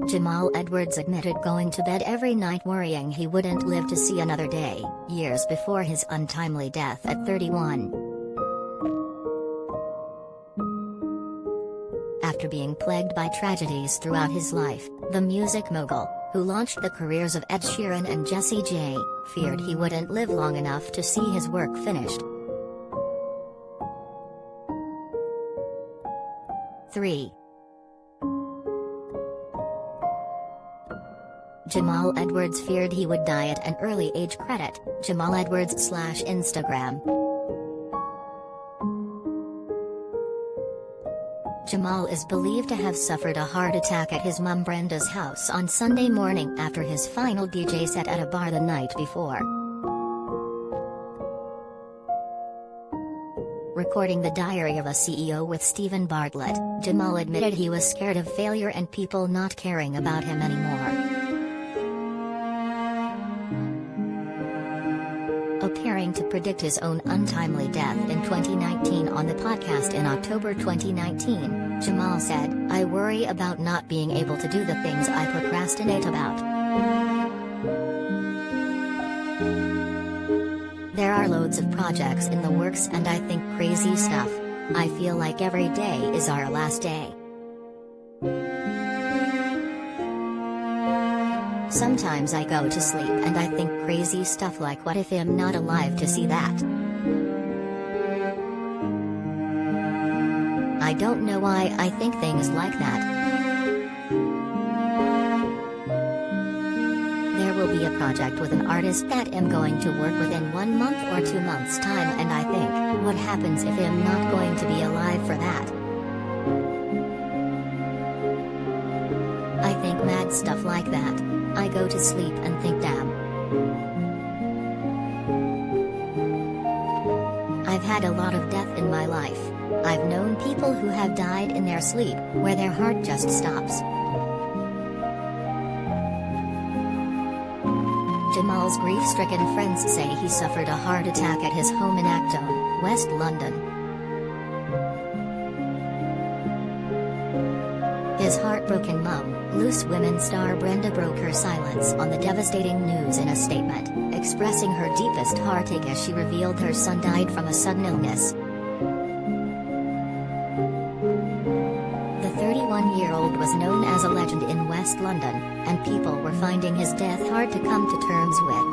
Jamal Edwards admitted going to bed every night worrying he wouldn't live to see another day, years before his untimely death at 31. After being plagued by tragedies throughout his life, the music mogul, who launched the careers of Ed Sheeran and Jessie J, feared he wouldn't live long enough to see his work finished. 3. Jamal Edwards feared he would die at an early age. Credit, Jamal Edwards / Instagram. Jamal is believed to have suffered a heart attack at his mum Brenda's house on Sunday morning after his final DJ set at a bar the night before. Recording the Diary of a CEO with Stephen Bartlett, Jamal admitted he was scared of failure and people not caring about him anymore. Appearing to predict his own untimely death in 2019 on the podcast in October 2019, Jamal said, "I worry about not being able to do the things I procrastinate about. There are loads of projects in the works and I think crazy stuff. I feel like every day is our last day. Sometimes I go to sleep and I think crazy stuff like what if I'm not alive to see that? I don't know why I think things like that. There will be a project with an artist that I'm going to work within 1 month or 2 months' time and I think, what happens if I'm not going to be alive for that? I think mad stuff like that. I go to sleep and think damn. I've had a lot of death in my life. I've known people who have died in their sleep, where their heart just stops." Jamal's grief-stricken friends say he suffered a heart attack at his home in Acton, West London. His heartbroken mum, Loose Women star Brenda, broke her silence on the devastating news in a statement, expressing her deepest heartache as she revealed her son died from a sudden illness. The 31-year-old was known as a legend in West London, and people were finding his death hard to come to terms with.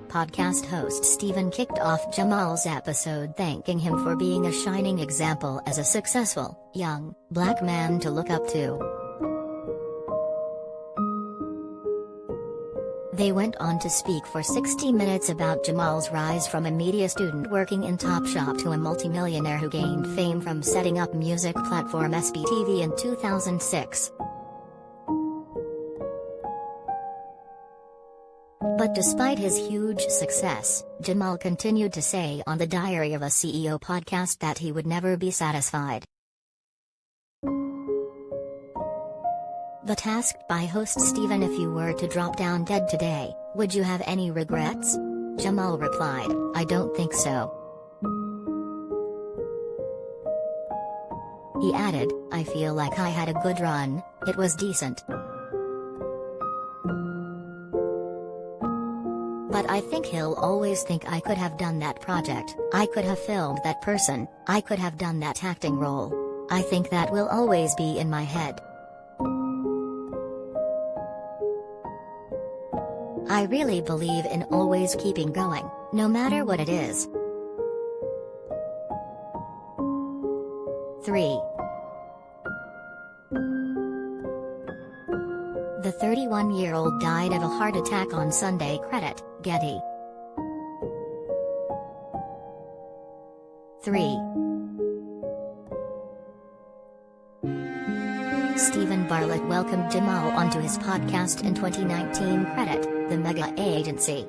Podcast host Stephen kicked off Jamal's episode thanking him for being a shining example as a successful, young, black man to look up to. They went on to speak for 60 minutes about Jamal's rise from a media student working in Topshop to a multimillionaire who gained fame from setting up music platform SBTV in 2006. But despite his huge success, Jamal continued to say on the Diary of a CEO podcast that he would never be satisfied. But asked by host Stephen if you were to drop down dead today, would you have any regrets? Jamal replied, "I don't think so." He added, "I feel like I had a good run, it was decent. But I think he'll always think I could have done that project, I could have filmed that person, I could have done that acting role. I think that will always be in my head. I really believe in always keeping going, no matter what it is." 3. The 31-year-old died of a heart attack on Sunday. Credit, Getty. 3. Stephen Bartlett welcomed Jamal onto his podcast in 2019. Credit, the mega agency.